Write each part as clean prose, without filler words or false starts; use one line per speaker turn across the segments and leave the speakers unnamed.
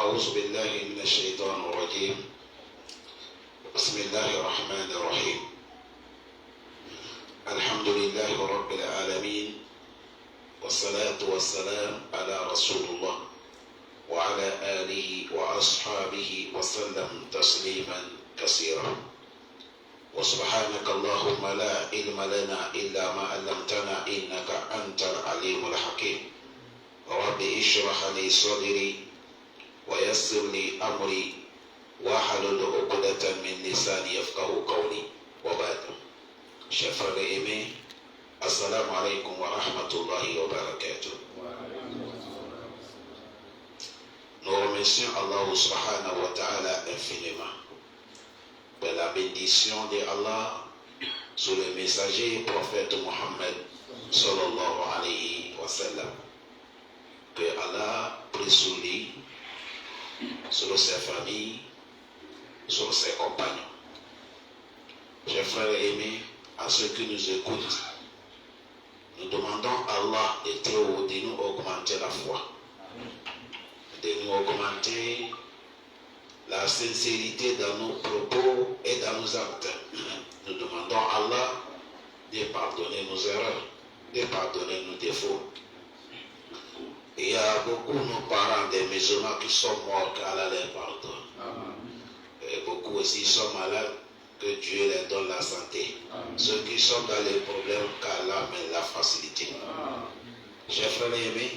أعوذ بالله من الشيطان الرجيم. بسم الله الرحمن الرحيم. الحمد لله رب العالمين، والصلاة والسلام على رسول الله وعلى آله وأصحابه وسلم تسليما كثيرا. وسبحانك اللهم لا علم لنا إلا ما علمتنا إنك أنت العليم الحكيم. رب اشرح لي صدري ويسر لي أمري واحلل عقدة من لساني يفقهوا قولي وبعد. Chers frères et aimés, assalamu alaikum wa rahmatullahi wa barakatuh. Nous remercions Allah subhanahu wa ta'ala infiniment pour la bénédiction de Allah sur le messager prophète Mohammed sallallahu alayhi wa sallam. Que Allah prie sur lui, sur ses familles, sur ses compagnons. Chers frères et aimés, à ceux qui nous écoutent, nous demandons à Allah de Théo de nous augmenter la foi, de nous augmenter la sincérité dans nos propos et dans nos actes. Nous demandons à Allah de pardonner nos erreurs, de pardonner nos défauts. Il y a beaucoup de nos parents des musulmans qui sont morts, qu'Allah les pardonne. Et beaucoup aussi sont malades, que Dieu les donne la santé. Ceux qui sont dans les problèmes, qu'Allah met la facilité. Chers frères et amis,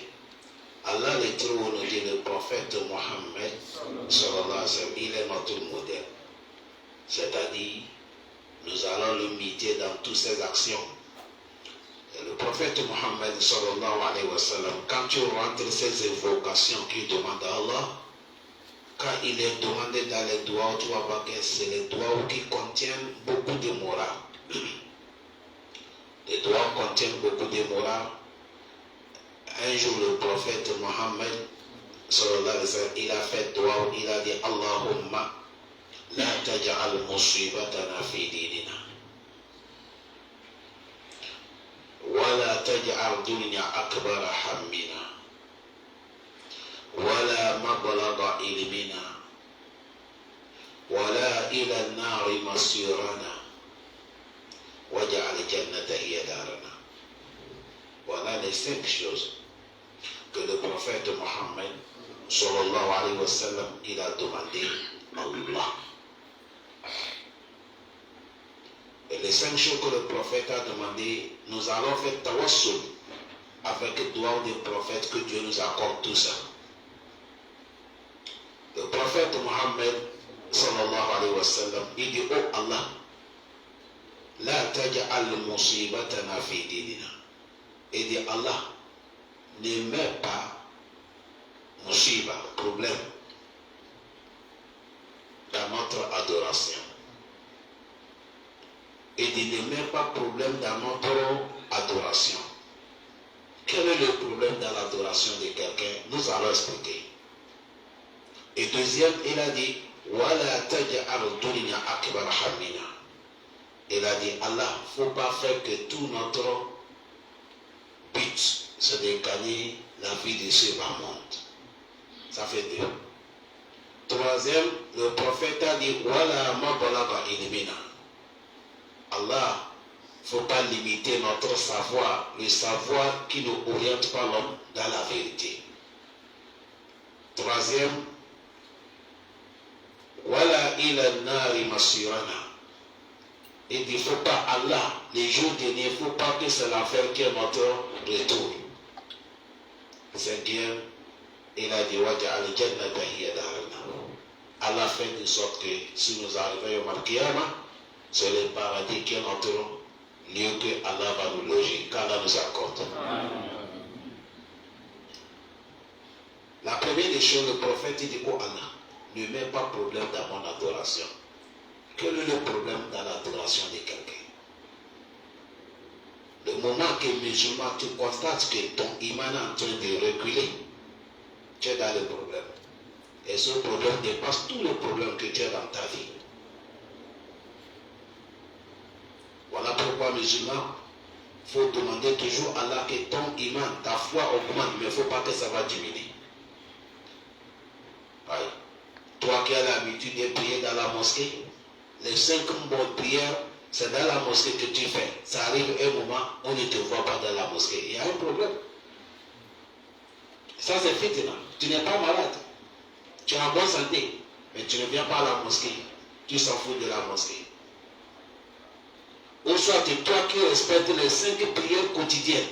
Allah les trouve nous dit le prophète Mohammed, sallallahu alayhi wa sallam, il est notre modèle. C'est-à-dire, nous allons l'imiter dans toutes ses actions. Et le prophète Mohammed, sallallahu alayhi wa sallam, quand tu rentres ces évocations qu'il demande à Allah, quand il est demandé dans les doigts, tu vas voir que c'est les doigts qui contiennent beaucoup de morale. Les doigts contiennent beaucoup de morale. Un jour, le prophète Mohammed, sallallahu alayhi wa sallam, il a fait doigt, il a dit Allahumma la taj'al musibatana fi dinina wa la taj'al dunya akbara hammina ولا مبلغ علمنا ولا إلى النار مصيرنا واجعل الجنة هي دارنا. Voilà les 5 choses que le prophète Mohammed sallallahu alayhi wa sallam il a demandé à Allah. Et les 5 choses que le prophète a demandé, nous allons faire tawassul avec le doigt du prophète que Dieu nous accorde tout ça. Le prophète Mohammed sallallahu alayhi wa sallam, il dit, oh Allah, la taj'al musibatana fi dinina. Il dit, Allah, ne mets pas musiba, problème, dans notre adoration. Il dit, ne mets pas problème dans notre adoration. Quel est le problème dans l'adoration de quelqu'un? Nous allons expliquer. Et deuxième, il a dit, Wala taj'al dunya akbar hammina. Il a dit, Allah, il ne faut pas faire que tout notre but, c'est de gagner la vie de ce bas monde. Ça fait 2. Troisième, le prophète a dit, Wala mabalaga ilmina. Allah, il ne faut pas limiter notre savoir, le savoir qui ne oriente pas l'homme dans la vérité. Troisième, Wala ila nari masirana. Il dit, il ne faut pas Allah, les jours derniers, il ne faut pas que c'est l'enfer qui est notre retour. Cinquième, il a dit, Waja'al jannata hiya darana. Allah fait de sorte que si nous arrivons au Al-Qiyamah, c'est le paradis qui est notre lieu que Allah va nous loger, qu'Allah nous accorde. La première des choses, le prophète dit, oh Allah, ne mets pas problème dans mon adoration. Quel est le problème dans l'adoration de quelqu'un? Le moment que musulman, tu constates que ton iman est en train de reculer, tu es dans le problème. Et ce problème dépasse tous les problèmes que tu as dans ta vie. Voilà pourquoi musulman, il faut demander toujours à Allah que ton iman, ta foi augmente, mais il ne faut pas que ça va diminuer. Par l'habitude de prier dans la mosquée, les 5 mots de prière, c'est dans la mosquée que tu fais. Ça arrive un moment, on ne te voit pas dans la mosquée. Il y a un problème. Ça, c'est fitna. Tu n'es pas malade. Tu es en bonne santé. Mais tu ne viens pas à la mosquée. Tu s'en fous de la mosquée. Ou soit que toi qui respectes les 5 prières quotidiennes,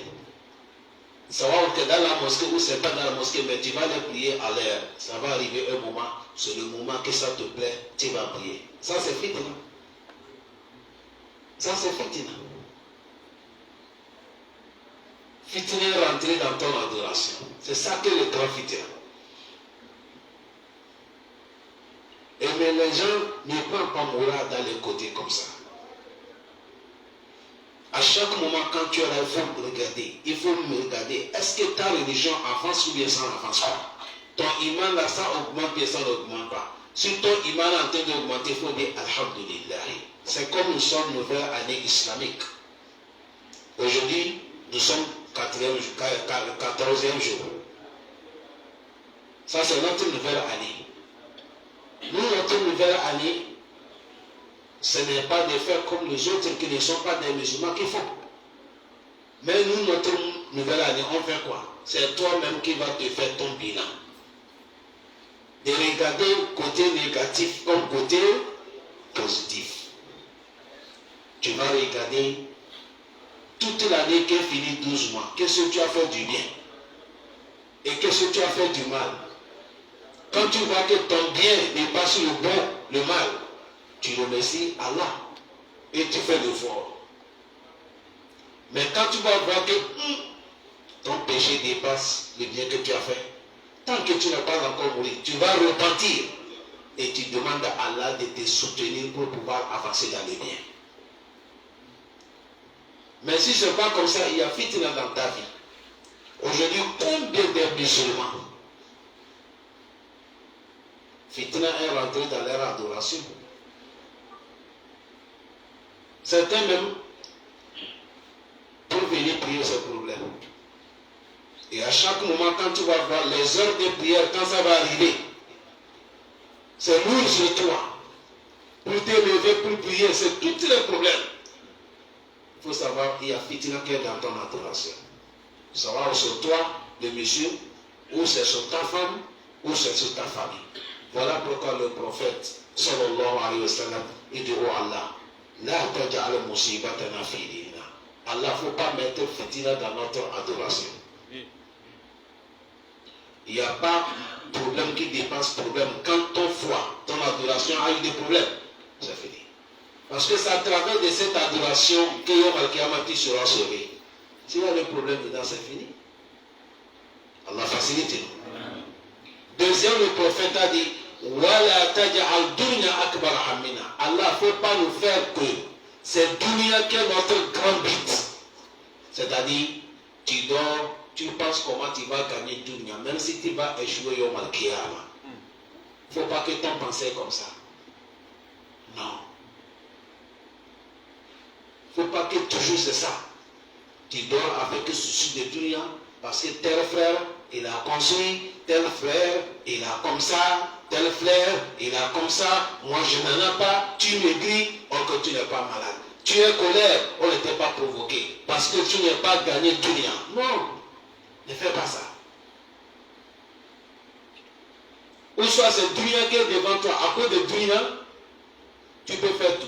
savoir que dans la mosquée ou c'est pas dans la mosquée, mais tu vas les prier à l'heure. Ça va arriver un moment, c'est le moment que ça te plaît, tu vas prier. Ça, c'est fitna. Ça, c'est fitna. Fitna est rentré dans ton adoration. C'est ça que le grand fitna. Et mais les gens ne prennent pas moral dans les côtés comme ça. À chaque moment, quand tu es là, il faut me regarder. Il faut me regarder. Est-ce que ta religion avance ou bien ça n'avance pas? Ton iman là, ça augmente bien ça n'augmente pas. Si ton iman est en train d'augmenter, il faut dire Alhamdulillah. C'est comme nous sommes nouvelle année islamique. Aujourd'hui, nous sommes 14e jour. Ça, c'est notre nouvelle année. Nous, notre nouvelle année, ce n'est pas de faire comme les autres qui ne sont pas des musulmans qu'il faut. Mais nous, notre nouvelle année, on fait quoi? C'est toi-même qui vas te faire ton bilan. De regarder côté négatif comme côté positif. Tu vas regarder toute l'année qui est finie 12 mois. Qu'est-ce que tu as fait du bien? Et qu'est-ce que tu as fait du mal? Quand tu vois que ton bien dépasse le bon, le mal, tu remercies Allah et tu fais l'effort. Mais quand tu vas voir que ton péché dépasse le bien que tu as fait, tant que tu n'as pas encore mouru, tu vas repentir et tu demandes à Allah de te soutenir pour pouvoir avancer dans le bien. Mais si ce n'est pas comme ça, il y a fitna dans ta vie. Aujourd'hui, combien de musulmans fitna est rentré dans leur adoration? Certains même, pour venir prier, ce problème. Et à chaque moment, quand tu vas voir les heures de prière, quand ça va arriver, c'est lourd sur toi. Pour te lever, pour prier, c'est tous les problèmes. Il faut savoir qu'il y a fitna qui est dans ton adoration. Il faut savoir sur toi, le monsieur, ou c'est sur ta femme, ou c'est sur ta famille. Voilà pourquoi le prophète, sallallahu alayhi wa sallam, il dit oh Allah, la taj'al musibatana fi dinina. Allah, il ne faut pas mettre fitna dans notre adoration. Il n'y a pas de problème qui dépasse problème. Quand ton foi, ton adoration a eu des problèmes, c'est fini. Parce que c'est à travers de cette adoration que Yom Al-Kiyama tu seras sauvé. S'il y a des problèmes dedans, c'est fini. Allah facilite nous. Deuxième, le prophète a dit Wala taj'al dunya akbar hammina. Allah ne faut pas nous faire que c'est dunya qui est notre grand but. C'est-à-dire, tu dors, tu penses comment tu vas gagner dunya, même si tu vas échouer Yom Al-Kiyama. Il ne faut pas que ton pensée comme ça. Non. Il ne faut pas que toujours c'est ça. Tu dors avec le souci de dunya, parce que tel frère, il a construit, tel frère, il a comme ça, tel frère, il a comme ça, moi je n'en ai pas, tu maigris, or que tu n'es pas malade. Tu es colère, on ne t'a pas provoqué, parce que tu n'es pas gagné dunya. Non, ne fais pas ça. Ou soit c'est dunya qui est devant toi, à cause de dunya, tu peux faire tout.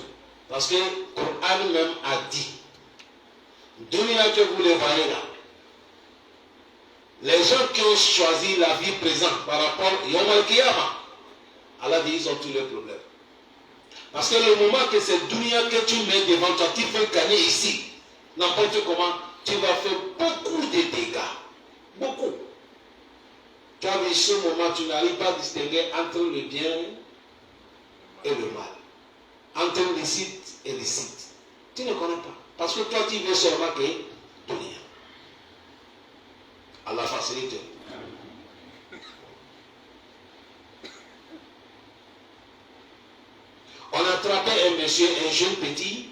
Parce que le Coran même a dit, dunya que vous les voyez là, les gens qui ont choisi la vie présente par rapport à Yom Al-Kiyama, Allah dit, ils ont tous les problèmes. Parce que le moment que c'est dunya que tu mets devant toi, tu peux gagner ici, n'importe comment, tu vas faire beaucoup de dégâts. Beaucoup. Car à ce moment, tu n'arrives pas à distinguer entre le bien et le mal. Entre licite et licite. Tu ne connais pas. Parce que toi, tu veux seulement que dunya. Allah facilite. On a attrapé un monsieur, un jeune petit.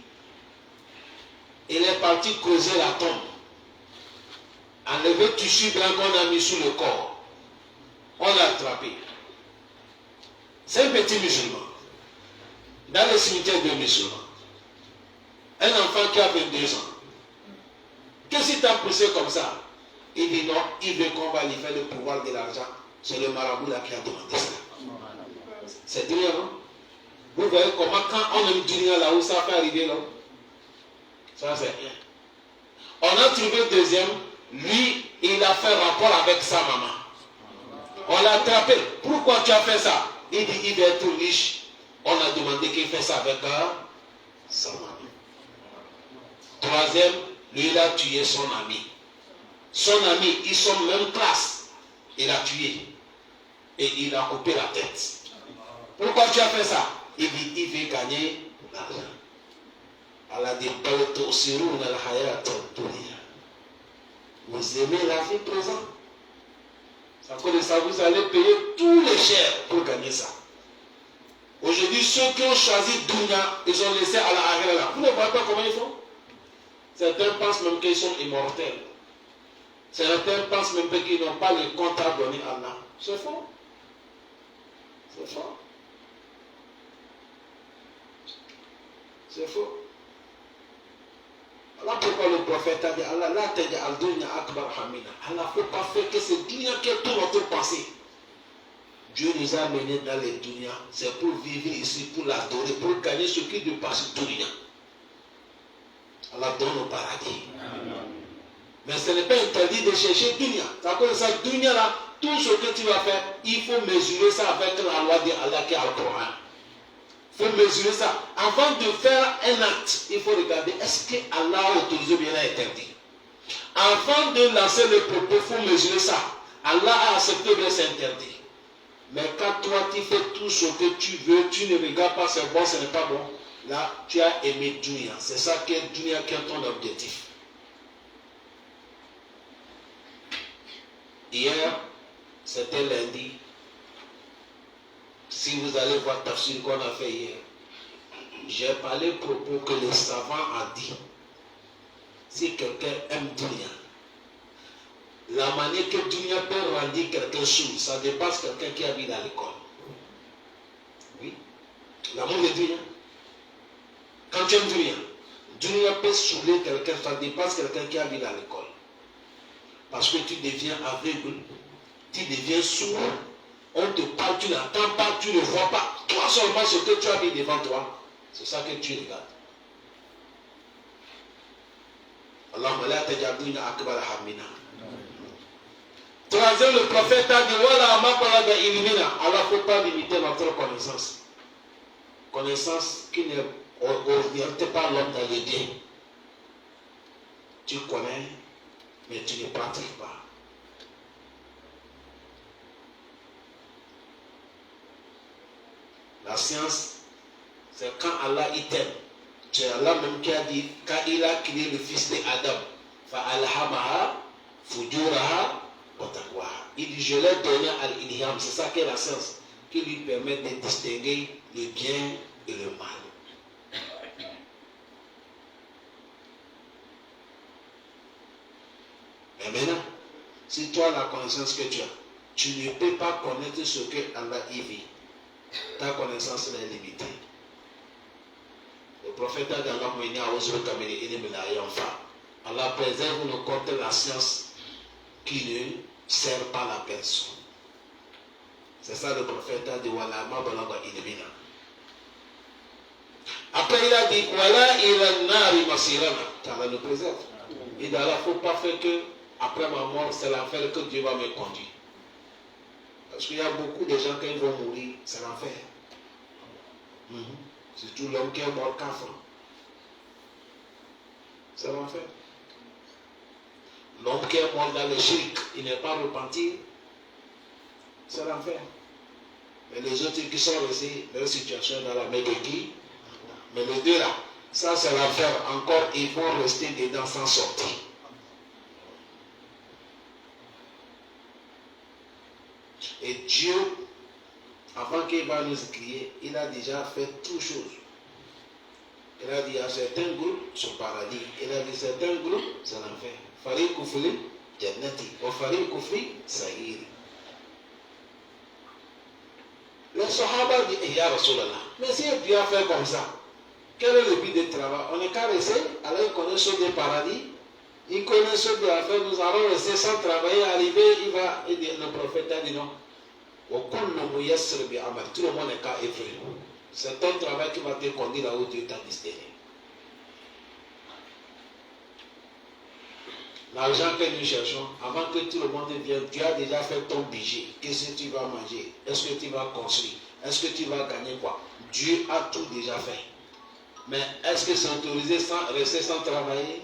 Il est parti creuser la tombe. Enlever tissu blanc qu'on a mis sur le corps. On l'a attrapé. C'est un petit musulman. Dans le cimetière de musulmans. Un enfant qui a 22 ans. Qu'est-ce qui t'a poussé comme ça? Il dit non, il veut qu'on va lui faire le pouvoir de l'argent. C'est le marabout là qui a demandé ça. C'est dunia, non? Vous voyez comment quand on aime dunia là où ça fait arriver là? Ça c'est rien. On a trouvé le deuxième. Lui, il a fait rapport avec sa maman. On l'a attrapé. Pourquoi tu as fait ça? Il dit il veut être riche. On a demandé qu'il fait ça avec sa maman. Troisième, lui il a tué son ami. Son ami, ils sont même classe. Il a tué. Et il a coupé la tête. Pourquoi tu as fait ça? Il dit il veut gagner l'argent. Allah dit vous aimez la vie présente. Ça cause ça, vous allez payer tous les chers pour gagner ça. Aujourd'hui, ceux qui ont choisi Dunya, ils ont laissé à la Akhira là. Vous ne voyez pas comment ils font? Certains pensent même qu'ils sont immortels. Certains pensent même qu'ils n'ont pas le compte à donner à Allah. C'est faux. C'est faux. C'est faux. Allah pourquoi le prophète a dit Allah la taja al dunya akbar hamina. Allah ne faut pas faire que c'est dunya qui est tout notre pensée. Dieu nous a menés dans les dunya, c'est pour vivre ici, pour l'adorer, pour gagner ce qui dépasse dunya. Allah donne au paradis. Mais ce n'est pas interdit de chercher dunya. Ça cause ça dunya là, tout ce que tu vas faire, il faut mesurer ça avec la loi de Allah qui est au Coran. Il faut mesurer ça. Avant de faire un acte, il faut regarder est-ce que Allah a autorisé ou bien interdit. Avant de lancer le propos, il faut mesurer ça. Allah a accepté ou bien c'est interdit. Mais quand toi tu fais tout ce que tu veux, tu ne regardes pas c'est bon, ce n'est pas bon. Là, tu as aimé dunya. C'est ça qui est dunya qui est ton objectif. Hier, c'était lundi. Si vous allez voir tafsir qu'on a fait hier, j'ai parlé propos que le savant a dit. Si quelqu'un aime dunya, la manière que dunya peut rendre quelque chose, ça dépasse quelqu'un qui habite à l'école. Oui. L'amour de dunya. Quand tu aimes dunya, dunya peut saouler quelqu'un, ça dépasse quelqu'un qui habite à l'école. Parce que tu deviens aveugle, tu deviens sourd. On te parle, tu n'entends pas, tu ne vois pas. Toi seulement ce que tu as mis devant toi, c'est ça que tu regardes. Allahumma la tajabduna akbar hamina. Troisième, le prophète a dit voilà ma illimina. Alors il ne faut pas limiter notre connaissance. Connaissance qui n'oriente pas l'homme dans le bien. Tu connais, mais tu ne pratiques pas. La science, c'est quand Allah il t'aime. C'est Allah même qui a dit, quand il a créé le fils d'Adam, fa'alhamaha, fujuraha, wa taqwaha. Il dit, je l'ai donné à l'ilham. C'est ça qu'est la science, qui lui permet de distinguer le bien et le mal. Mais maintenant, si toi la connaissance que tu ne peux pas connaître ce que Allah y vit. Ta connaissance est limitée. Le prophète a dit Allah préserve-nous contre la science qui ne sert pas la personne. C'est ça le prophète a dit après il a dit voilà il nari masirana. Allah nous préserve. Il dit il ne faut pas faire que après ma mort c'est l'enfer que Dieu va me conduire. Parce qu'il y a beaucoup de gens quand ils vont mourir, c'est l'enfer. Surtout l'homme qui est mort 4 ans. C'est l'enfer. L'homme qui est mort dans le shirk, il n'est pas repenti, c'est l'enfer. Mais les autres qui sont restés, leur situation dans la Médéki, mais les deux là, ça c'est l'enfer. Encore, ils vont rester dedans sans sortir. Et Dieu, avant qu'il va nous créer, il a déjà fait toutes choses. Il a dit, il y a certains groupes sur le paradis. Il a dit, certains groupes, c'est l'enfer. Fari kufri, jannati. Ou fari kufri, sahiri. Les Les Sahaba disent, Ya Rasulallah, mais si Dieu a fait comme ça, quel est le but du travail? On est qu'à rester, alors il connaît ceux des paradis, il connaît ceux de la fin, nous allons rester sans travailler, arriver, il va, et le prophète a dit non. Tout le monde est qu'à effrayer. C'est ton travail qui va te conduire là où tu es destiné. L'argent que nous cherchons, avant que tout le monde vienne, tu as déjà fait ton budget. Qu'est-ce que tu vas manger? Est-ce que tu vas construire? Est-ce que tu vas gagner quoi? Dieu a tout déjà fait. Mais est-ce que c'est autorisé sans rester sans travailler?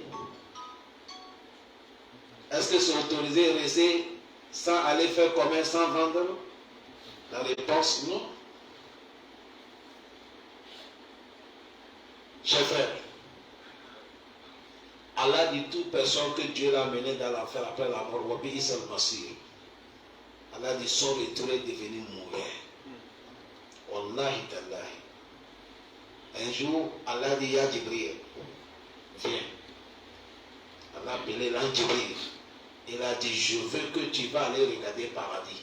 Est-ce que c'est autorisé de rester sans aller faire commerce, sans vendre? La réponse, non. Chers frères, Allah dit toute personne que Dieu l'a mené dans l'enfer après la mort, Allah dit son retour est devenu mourir. Wallahi tallahi. Un jour, Allah dit Ya Jibril, viens. Allah a appelé l'ange Jibril. Il a dit, je veux que tu vas aller regarder le paradis.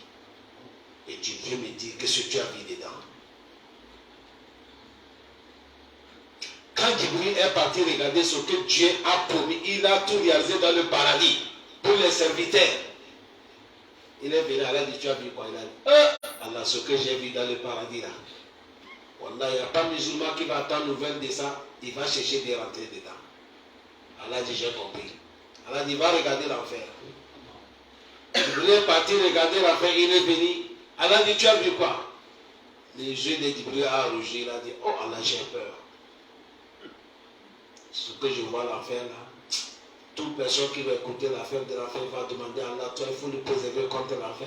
Et tu viens me dire qu'est-ce que tu as vu dedans. Quand Jibril est parti regarder ce que Dieu a promis, il a tout réalisé dans le paradis pour les serviteurs. Il est venu, Allah dit, tu as vu quoi? Il a dit, Allah, ce que j'ai vu dans le paradis là. Wallah, il n'y a pas musulman qui va attendre nouvelle de ça, il va chercher de rentrer dedans. Allah dit, j'ai compris. Allah dit, va regarder l'enfer. Jibril est parti regarder l'enfer, il est venu. Allah dit, tu as vu quoi? Les yeux de Jibril a rougi, il a dit, oh Allah, j'ai peur. Ce que je vois l'enfer là, toute personne qui va écouter l'affaire de l'enfer va demander à Allah, toi il faut le préserver contre l'enfer.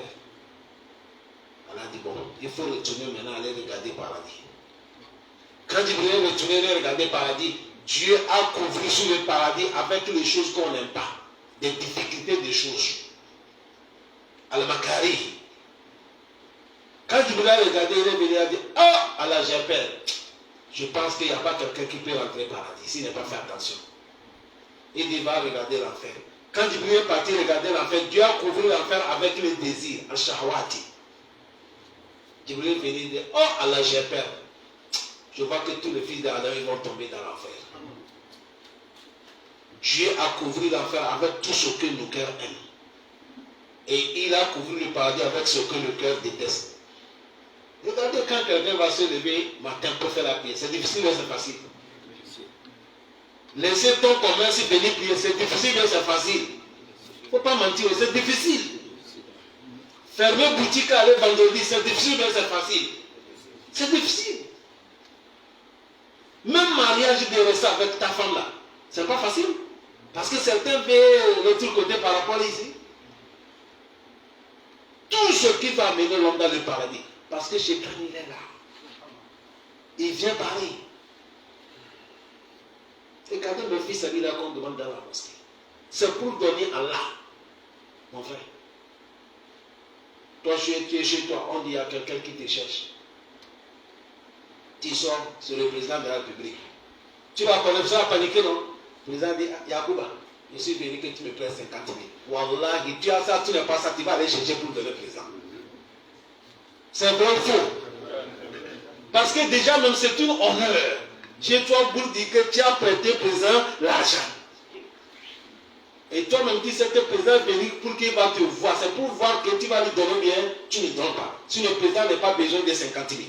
Allah dit, bon, il faut retourner maintenant, aller regarder le paradis. Quand Jibril est retourné regarder le paradis, Dieu a couvert sur le paradis avec les choses qu'on n'aime pas, des difficultés des choses. Al-Makari. Quand Jibril a regardé, il est venu et dit, oh Allah, j'ai peur. Je pense qu'il n'y a pas quelqu'un qui peut rentrer au paradis s'il n'a pas fait attention. Il dit, va regarder l'enfer. Quand Jibril est parti regarder l'enfer, Dieu a couvert l'enfer avec le désir, al-shahwati. Jibril est venu dire, oh Allah, j'ai peur. Je vois que tous les fils d'Adam vont tomber dans l'enfer. Dieu a couvert l'enfer avec tout ce que nos cœurs aiment. Et il a couvert le paradis avec ce que le cœur déteste. Regardez quand quelqu'un va se lever matin pour faire la prière. C'est difficile ou c'est facile? Laissez ton commerce venir prier. C'est difficile ou c'est facile? Il ne faut pas mentir, c'est difficile. Fermer boutique à aller vendredi, c'est difficile ou c'est facile? C'est difficile. Même mariage de rester avec ta femme là, c'est pas facile. Parce que certains veulent l'autre côté par rapport ici. Tout ce qui va amener l'homme dans le paradis. Parce que Shaitan, il est là. Il vient parler. Regardez mon fils là qu'on demande dans la mosquée. C'est pour donner à Allah. Mon frère. Toi, tu es chez toi, on dit il y a quelqu'un qui te cherche. Tu sors, c'est le président de la République. Tu vas connaître ça, paniquer, non? Le président dit, Yacouba, je suis venu que tu me prêtes 50 000. Wallahi, tu as ça, tu n'as pas ça, tu vas aller chercher pour donner le président. C'est vrai ou faux? Parce que déjà, même c'est un honneur. Chez toi, pour dire que tu as prêté au président l'argent. Et toi-même, tu sais que le président est venu pour qu'il va te voir. C'est pour voir que tu vas lui donner bien, tu ne donnes pas. Si le président n'a pas besoin de 50 000.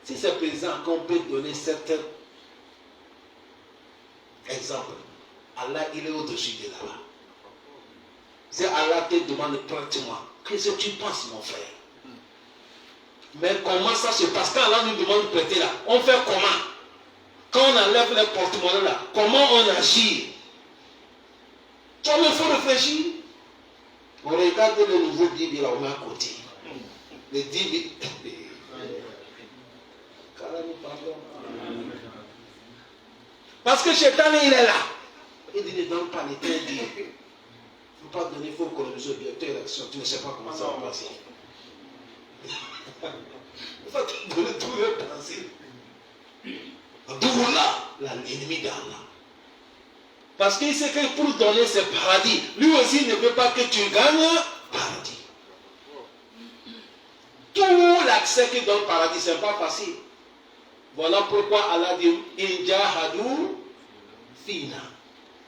Si c'est le président qu'on peut donner certains exemples, Allah, il est au-dessus de là-bas. Si Allah te demande, prête-moi, qu'est-ce que tu penses, mon frère? Mais comment ça se passe? Quand Allah nous demande de prêter là, on fait comment? Quand on enlève les porte-monnaies là, comment on agit? Toi, il faut réfléchir. On regarde le nouveau 10 000 là, on met à côté. Les 10 000. Parce que Shaitan, il est là. Il dit, ne donne pas les terres. Il ne faut pas donner, il faut économiser bientôt l'élection. Tu ne sais pas comment ça va passer. Il faut te donner tout le pensée. D'où là, l'ennemi d'Allah. Parce qu'il sait que pour donner ce paradis, lui aussi ne veut pas que tu gagnes paradis.
Tout l'accès qui donne au paradis, ce n'est pas facile. Voilà pourquoi Allah dit Injahadou Fina.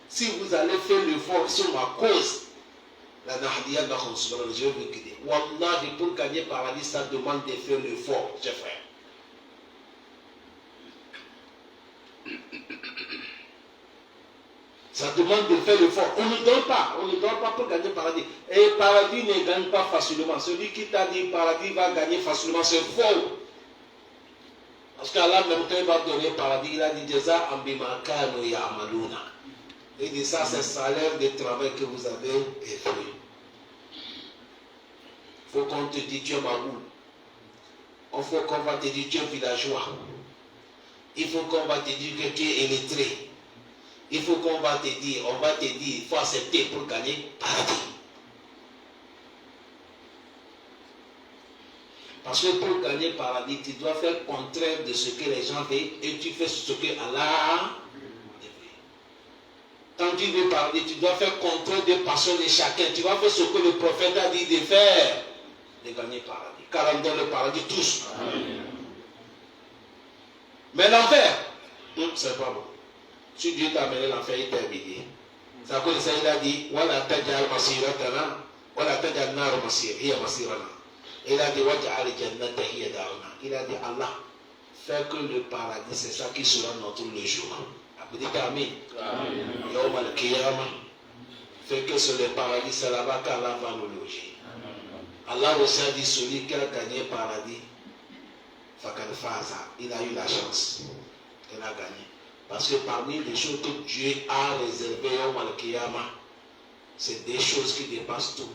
Si vous allez faire l'effort sur ma cause, la Nahdiya Gahon, je vais vous guider. Wallahi, pour gagner le paradis, ça demande de faire l'effort, chers frères. Ça demande de faire l'effort. On ne donne pas pour gagner le paradis. Et le paradis ne gagne pas facilement. Celui qui t'a dit le paradis va gagner facilement, c'est faux. Parce qu'Allah, même quand il va donner le paradis, il a dit Jaza ambima kanu ya amaluna. Il dit ça, c'est le salaire de travail que vous avez effectué. Il faut qu'on te dise tu es magoul. Il faut qu'on va te dire tu es villageois. Il faut qu'on va te dire que tu es illettré. Il faut qu'on va te dire, il faut accepter pour gagner le paradis. Parce que pour gagner le paradis, tu dois faire le contraire de ce que les gens veulent et tu fais ce que Allah veut. Quand tu veux paradis, tu dois faire le contraire des passions de chacun. Tu vas faire ce que le prophète a dit de faire, de gagner le paradis. Car on donne le paradis tous. Amen. Mais l'enfer, c'est pas bon. Si Dieu t'a amené l'enfer, il t'a amené. C'est à cause de ça qu'il a dit Wala tajal masiratana, wala tajal nar masir, hiya masirana. Il a dit Waj'al jannata hiya daruna. Il a dit Allah, fais que le paradis, c'est ça qui sera notre logement. Après, dites Amen. Yawm al-Qiyamah, fais que sur le paradis, c'est là-bas qu'Allah va nous loger. Allah aussi a dit celui qui a gagné le paradis, Fakad Faza, il a eu la chance. Il a gagné. Parce que parmi les choses que Dieu a réservées au Al-Qiyamah, c'est des choses qui dépassent tout.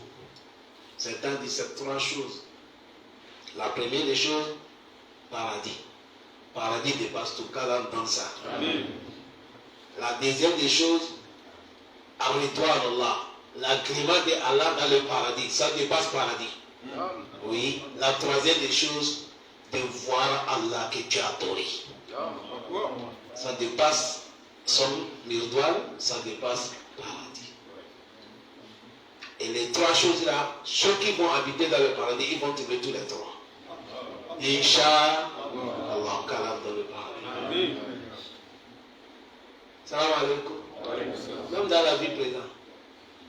Certains disent c'est 3 choses. La première des choses, paradis. Paradis dépasse tout, car on donne ça. Amen. La deuxième des choses, Ar-Ridwan Allah. L'agrément d'Allah dans le paradis, ça dépasse paradis. Amen. Oui. La troisième des choses, de voir Allah que tu as adoré. Ça dépasse son Ridwan, ça dépasse paradis. Et les 3 choses-là, ceux qui vont habiter dans le paradis, ils vont trouver tous les 3. Inch'Allah, kalam dans le paradis. Salam alaikum. Même dans la vie présente,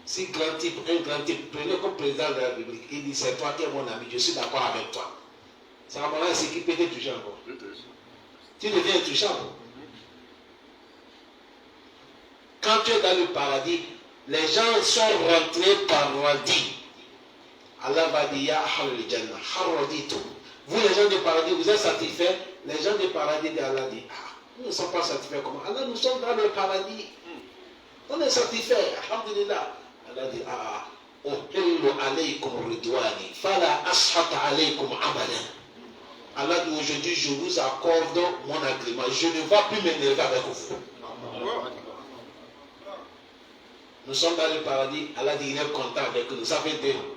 si un grand type, prenez comme président de la République, il dit c'est toi qui es mon ami, je suis d'accord avec toi. Ça va voir ce qui peut te toucher encore. Tu deviens intouchable. Quand tu es dans le paradis, les gens sont rentrés par radis. Allah va dire Ya ahlul jannah, harraditu. Vous les gens du paradis, vous êtes satisfaits. Les gens du paradis d'Allah disent nous ne sommes pas satisfaits comment? Allah, nous sommes dans le paradis. On est satisfaits, alhamdulillah. Allah dit Uhillu alaykum ridwani, fala ashata alaykum abadan. Allah dit aujourd'hui, je vous accorde mon agrément. Je ne vais plus m'énerver avec vous. Nous sommes dans le paradis. Allah dit il est content avec nous. Ça fait 2 ans.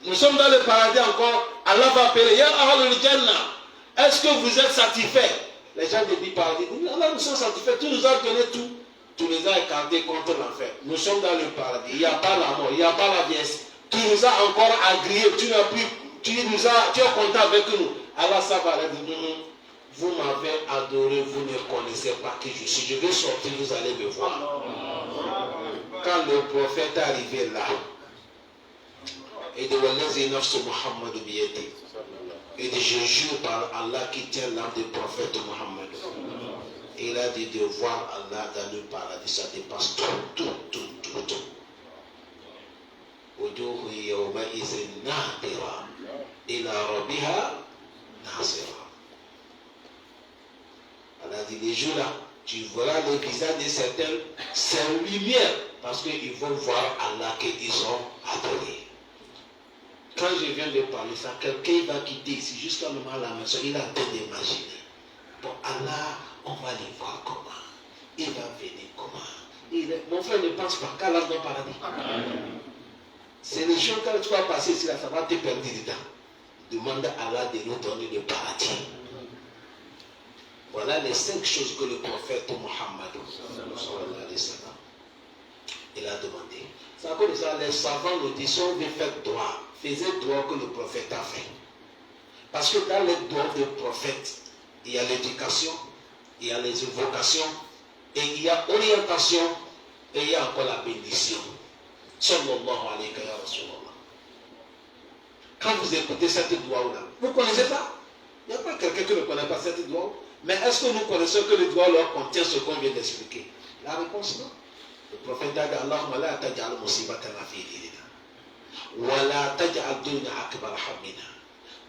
Nous sommes dans le paradis encore. Allah va appeler Ya ahlul jannah. Est-ce que vous êtes satisfaits? Les gens du paradis disent Allah, nous sommes satisfaits. Tu nous as donné tout. Tu les as écartés contre l'enfer. Nous sommes dans le paradis. Il n'y a pas la mort. Il n'y a pas la vieillesse. Tu nous as encore agréé. Tu es content avec nous. Allah ça va dire vous m'avez adoré, vous ne connaissez pas qui je suis. Je vais sortir, vous allez me voir. Quand le prophète est arrivé là, il dit Wallazi nafsu Muhammad biyadi. Il dit je jure par Allah qui tient l'âme du prophète Muhammad. Il a dit de voir Allah dans le paradis, ça dépasse tout. Wujuhu yawma izin nadira ila rabbiha nasira. Allah dit les jours là, tu verras le visage de certains, c'est lumière, parce qu'ils vont voir Allah qu'ils ont adoré. Quand je viens de parler ça, quelqu'un va quitter ici jusqu'à le moment à la maison, il a peut-être d'imaginer. Bon, Allah, on va les voir comment. Il va venir comment. Mon frère ne pense pas qu'Allah dans le paradis. C'est les gens quand tu vas passer ici, là, ça va te perdre du temps. Demande à Allah de nous donner le paradis. Voilà les 5 choses que le prophète Mohammed il a demandé. C'est à cause de ça, les savants nous disent si on veut faire droit, faisait droit que le prophète a fait. Parce que dans les dons des prophètes, il y a l'éducation, il y a les évocations, et il y a orientation, et il y a encore la bénédiction. Sallallahu alayhi wa Rasulallah. Quand vous écoutez cette doigt-là, vous connaissez ça? Il n'y a pas quelqu'un qui ne connaît pas cette doigt. Mais est-ce que nous connaissons que le doigt-là contient ce qu'on vient d'expliquer? La réponse non. Le prophète a dit Allahumma la taj'al musibatana fi dinina. Wa la taj'al dunya akbar hammina.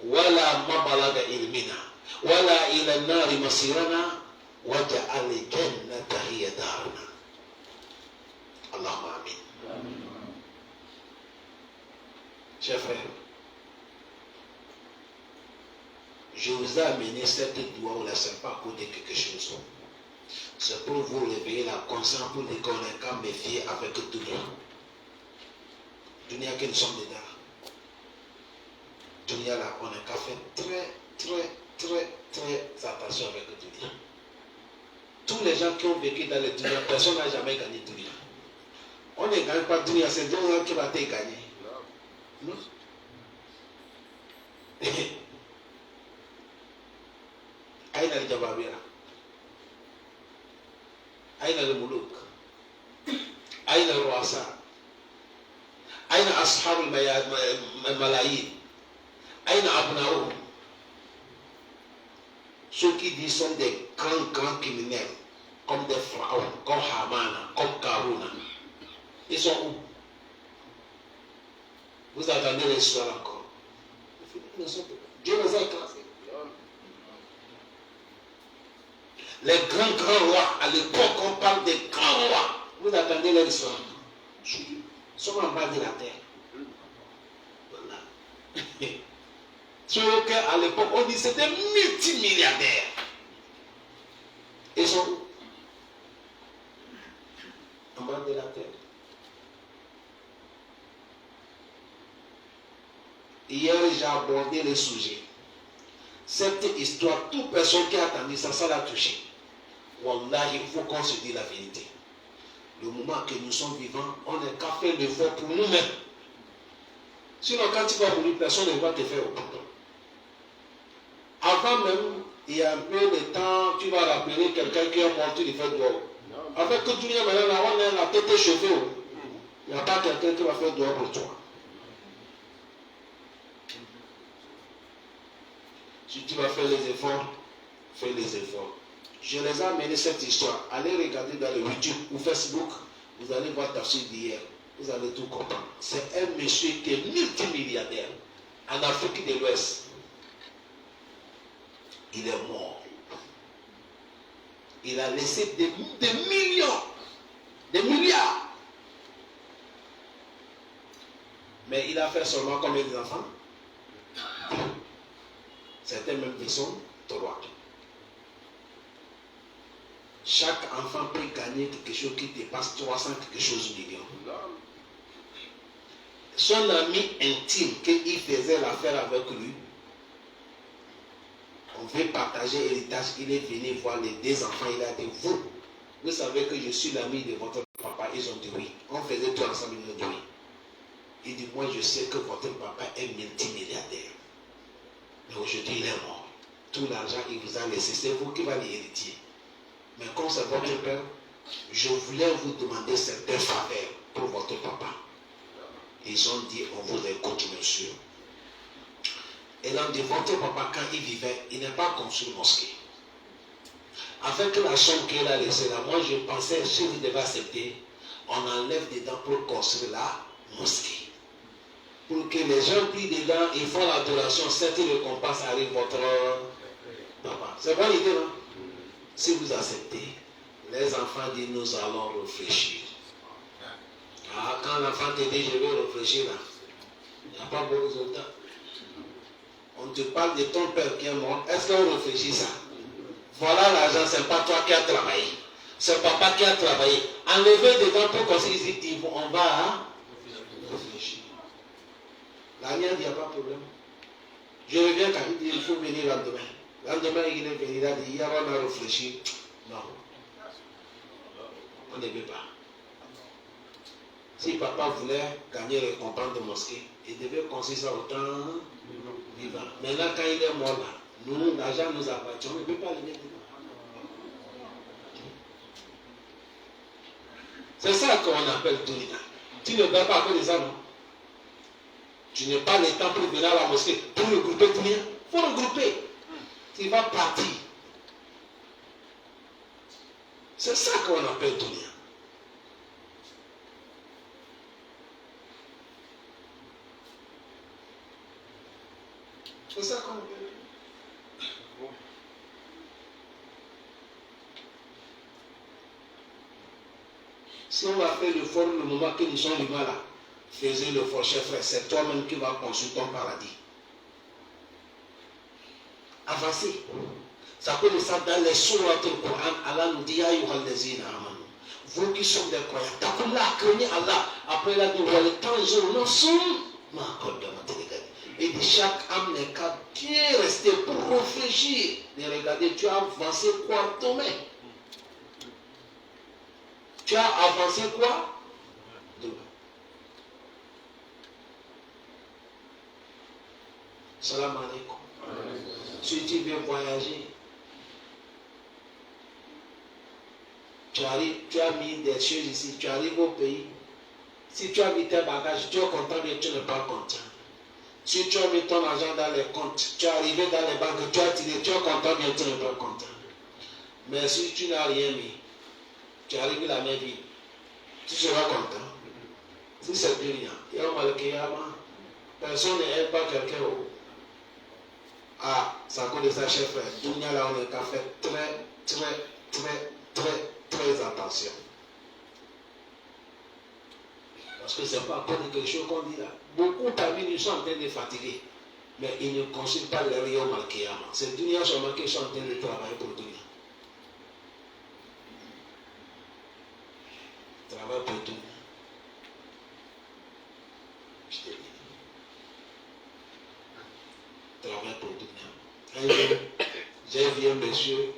Wa la mabalaga ilmina. Wa la ila an-nari masirana. Wa ja'al jannata hiya daruna. Allahumma amin. Chers frères, je vous ai amené cette doigt-là, ce n'est pas à côté quelque chose. C'est pour vous réveiller la conscience pour dire qu'on est qu'à méfier avec Dunia. Dunia que nous sommes dedans. Dunia là, on est qu'à faire très attention avec Dunia. Tous les gens qui ont vécu dans le Dunia, personne n'a jamais gagné Dunia. On ne gagne pas Dunia, c'est Dieu qui va te gagner. Non? أين الجبابرة؟ أين الملوك؟ أين الرؤساء؟ أين أصحاب الملايين؟ أين أبناؤهم؟ Ceux qui disent sont des grands criminels, comme des pharaons, comme Hamana, comme Karuna. Ils sont où? Vous attendez l'histoire encore. Dieu les a écrasés. Les grands rois, à l'époque on parle des grands rois. Vous attendez leur histoire. Ils sont en bas de la terre. Voilà. Ceux qu'à l'époque on dit c'était multimilliardaires. Ils sont où? En bas de la terre. Hier j'ai abordé le sujet. Cette histoire, toute personne qui a attendu ça, ça l'a touché. Wallah, il faut qu'on se dise la vérité. Le moment que nous sommes vivants, on n'est qu'à faire l'effort pour nous-mêmes. Sinon, quand tu vas mourir, personne ne va te faire au bout. Avant même, il y a un peu de temps, tu vas rappeler quelqu'un qui est mort, tu lui fais dehors. Avec que tu viens maintenant, là, on a la tête échauffée. Il n'y a pas quelqu'un qui va faire dehors pour toi. Si tu vas faire les efforts, fais les efforts. Je les ai amené cette histoire. Allez regarder dans le YouTube ou Facebook, vous allez voir Tafsir d'hier. Vous allez tout comprendre. C'est un monsieur qui est multimilliardaire en Afrique de l'Ouest. Il est mort. Il a laissé des millions, des milliards. Mais il a fait seulement combien d'enfants? Certains même qui sont 3. Chaque enfant peut gagner quelque chose qui dépasse 300 quelque chose millions. Son ami intime, qu'il faisait l'affaire avec lui, on veut partager l'héritage, il est venu voir les 2 enfants, il a dit, vous savez que je suis l'ami de votre papa? Ils ont dit oui. On faisait tout ensemble, ils ont dit oui. Il dit, moi je sais que votre papa est multimilliardaire. Mais aujourd'hui il est mort. Tout l'argent il vous a laissé, c'est vous qui va l'héritier. Mais comme c'est votre père, je voulais vous demander certaines faveurs pour votre papa. Ils ont dit, on vous écoute, monsieur. Et l'on dit, votre papa, quand il vivait, il n'a pas construit une mosquée. Avec la somme qu'il a laissée là, moi je pensais, si vous devez accepter, on enlève dedans pour construire la mosquée. Pour que les gens prient dedans, ils font l'adoration, cette récompense arrive votre papa. C'est bonne idée, non? Si vous acceptez, les enfants disent nous allons réfléchir. Ah, quand l'enfant te dit je vais réfléchir là, il n'y a pas bon résultat. On te parle de ton père qui est mort, est-ce qu'on réfléchit ça? Voilà l'argent, c'est pas toi qui as travaillé. C'est papa qui a travaillé. Enlevez dedans pour qu'on se dise, on va réfléchir. La mienne dit, il n'y a pas de problème. Je reviens quand il dit, il faut venir le lendemain. Le lendemain, il est venu, il a dit, hier on a réfléchi. Non. On ne veut pas. Si papa voulait gagner les récompenses de mosquée, il devait construire ça au temps vivant. Maintenant, quand il est mort là, nous, l'argent nous appartient, on ne peut pas le mettre dedans. C'est ça qu'on appelle Dunia. Tu ne dois pas appeler ça, non? Tu n'as pas le temps pour venir à la mosquée pour regrouper Dunia. Il faut regrouper. Tu vas partir. C'est ça qu'on appelle Dunia. C'est ça qu'on appelle. Si on va faire le fort le moment que nous sommes humains là, faisez le fort, cher frère, c'est toi-même qui vas construire ton paradis. Avancez. Ça peut ça dans les sourates du Coran. Allah nous dit, vous qui sont des croyants, takullah, craignez Allah. Après la nous le temps jour, nous sommes. Et de chaque âme n'est qu'à bien rester pour réfléchir. Mais regardez, tu as avancé quoi toi-même? Tu as avancé quoi? Salam alaikum. Si tu veux voyager, tu arrives, tu as mis des choses ici, tu arrives au pays. Si tu as mis tes bagages, tu es content, mais tu n'es pas content. Si tu as mis ton argent dans les comptes, tu es arrivé dans les banques, tu as tiré, tu es content, mais tu n'es pas content. Mais si tu n'as rien mis, tu arrives à la même vie, tu seras content. Si c'est dunya, il y a mal qui a personne n'aime pas quelqu'un. Ah, ça cause de ça, chef frère. Dunya là, on est qu'à faire très attention. Parce que c'est pas encore quelque chose qu'on dit là. Beaucoup parmi nous sont en train de fatiguer, mais ils ne consultent pas les rayons malkiyama. C'est dunya seulement qu'ils sont en train de travailler pour dunya. Travail pour dunya. Je te dis. Travail pour dunya. Un jour, j'ai vu un monsieur,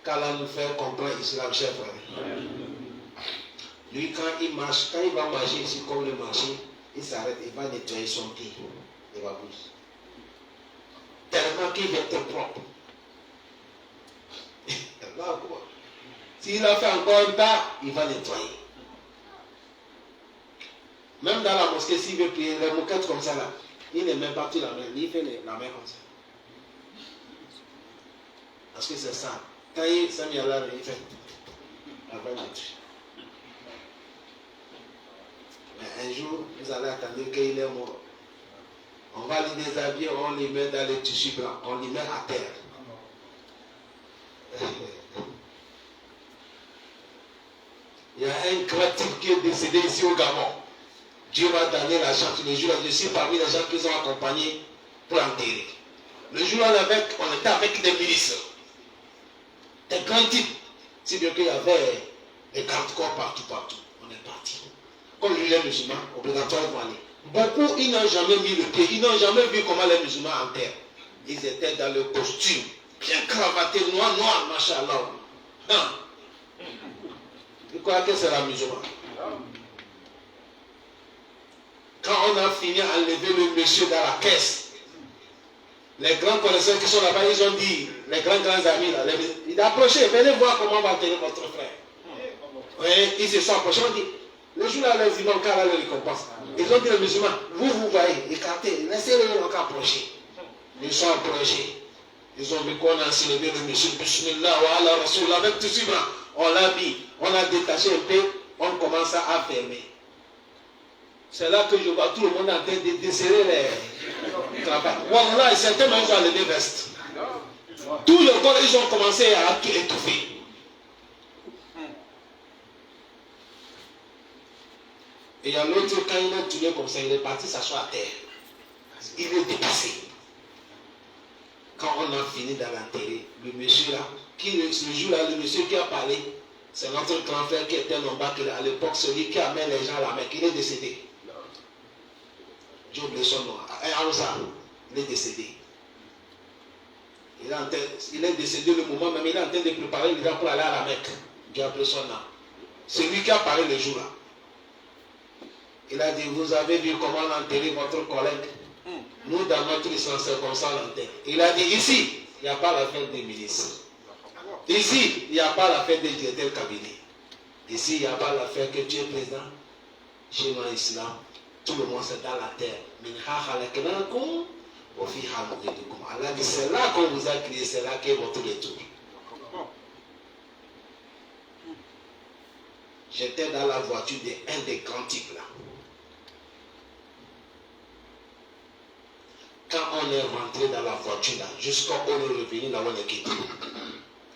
qu'Allah nous fait comprendre l'islam, chef frère. Lui, quand il marche, quand il va marcher ici comme le marché, il s'arrête, il va nettoyer son pied. Il va bouger. Tellement qu'il va être propre. S'il a fait encore un pas, il va nettoyer. Même dans la mosquée, s'il veut prier, les moquettes comme ça là, il ne met pas tout la main, il fait la main comme ça. Parce que c'est ça. Quand il s'est mis à là, il fait la main là-dessus. Mais un jour, vous allez attendre qu'il est mort. On va les déshabiller, on les met dans les tissus blancs, on les met à terre. Il y a un grand type qui est décédé ici au Gabon. Dieu va donner l'argent tous les jours. Je suis parmi les gens qui ont accompagnés pour enterrer. Le jour où on était avec des ministres, des grands types. Si bien qu'il y avait des garde-corps partout. On est parti. Comme les musulmans, obligatoire de aller. Beaucoup, ils n'ont jamais mis le pied. Ils n'ont jamais vu comment les musulmans enterrent. Ils étaient dans le costume, bien cravatés, noir, machallah. Vous croyez que c'est la musulmane? Quand on a fini à enlever le monsieur dans la caisse, les grands connaisseurs qui sont là-bas, ils ont dit, les grands amis, là, ils ont approché, venez voir comment on va enterrer votre frère. Oui, ils se sont approchés, on dit, le jour là, les imams, car là, les récompenses. Ils ont dit, les musulmans, vous voyez, écartez, laissez-les encore approcher. Ils sont approchés. Ils ont vu qu'on a soulevé le monsieur, bismillah, wa ala rasoul, avec tout ça, on l'a mis, on a détaché un peu, on commence à fermer. C'est là que je vois tout le monde en train de desserrer les cravates. Wallah, certains même ont enlevé veste. Tout le corps, ils ont commencé à tout étouffer. Et il y a l'autre, quand il est tourné comme ça, il est parti s'asseoir à terre. Il est dépassé. Quand on a fini dans l'enterrer, le monsieur là, le jour là, le monsieur qui a parlé, c'est notre grand frère qui était Lombard à l'époque, celui qui amène les gens à la Mecque, il est décédé. J'ai oublié son nom. Il est décédé. Il est décédé le moment même, il est en train de préparer les gens pour aller à la Mecque. Dieu a pris son âme. C'est lui qui a parlé le jour-là. Il a dit, vous avez vu comment on a enterré votre collègue? Nous, dans notre histoire, c'est comme ça l'enterre. Il a dit, ici, il n'y a pas la fête des ministres. Ici, il n'y a pas la fête des directeurs cabinet. Ici, il n'y a pas la fête que tu es président. Chez nous, l'islam, tout le monde c'est dans la terre. Allah dit, c'est là qu'on vous a créé, c'est là qu'est votre retour. J'étais dans la voiture d'un des grands types là. Quand on est rentré dans la voiture là, jusqu'à on est revenu là où on est quitté.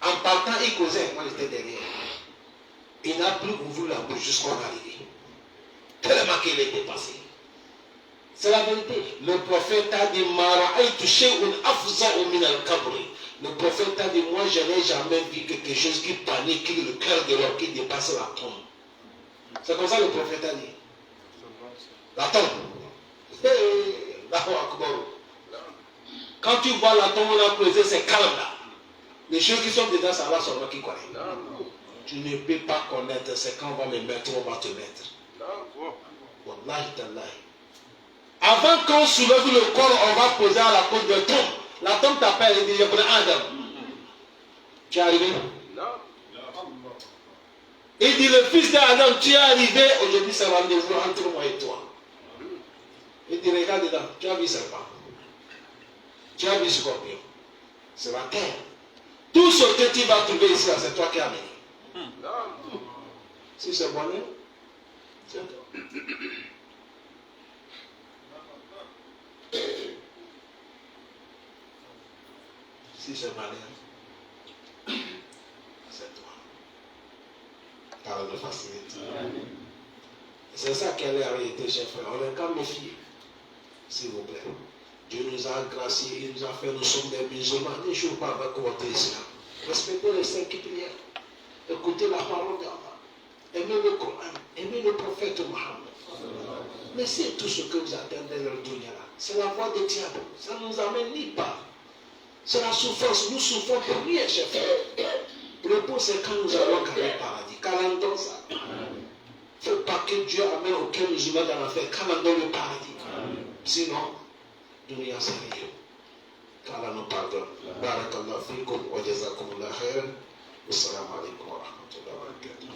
En partant, il causait, moi j'étais derrière. Il n'a plus ouvert la bouche jusqu'à on est arrivé. Tellement qu'il est dépassé. C'est la vérité. Le prophète a dit, le prophète a dit, moi je n'ai jamais vu quelque chose qui panique le cœur de l'homme qui dépasse la tombe. C'est comme ça le prophète a dit. La tombe. Quand tu vois la tombe, on a creusé, c'est calme là. Les choses qui sont dedans, c'est Allah seulement qui connaît. Tu ne peux pas connaître, c'est quand on va me mettre, on va te mettre. Wallahi tallahi. Avant qu'on soulève le corps, on va poser à la côte de tombe. La tombe t'appelle et dit, je connais Adam. Tu es arrivé? Il dit, le fils d'Adam, tu es arrivé. Aujourd'hui, c'est rendez-vous entre moi et toi. Il dit, regarde dedans, tu as vu serpent. Tu as vu scorpion. C'est la terre. Tout ce que tu vas trouver ici, c'est toi qui as amené. Si c'est bonheur, c'est toi. Si c'est malheur, c'est toi. Parle de facilité. C'est ça qu'elle est la réalité, chers frères. On est qu'à méfier, s'il vous plaît. Dieu nous a graciés, il nous a fait, nous sommes des musulmans. Ne jouez pas avec votre islam. Respectez les 5 prières. Écoutez la parole d'Allah. Aimez le Coran. Aimez le prophète Mohammed. Mais c'est tout ce que vous attendez dans le dunya là. C'est la voie du diable. Ça ne nous amène ni part. C'est la souffrance. Nous souffrons pour rien, chers frères. Le pot, c'est quand nous allons gagner le paradis. Calendons ça. Il ne faut pas que Dieu amène aucun musulman dans l'enfer. Calendons le paradis. Sinon, dunya c'est rien. Qu'Allah nous pardonne. Barakallahu fikum wa jazakumullah khairan. Wassalamu alaikum wa rahmatullahi wa barakatuh.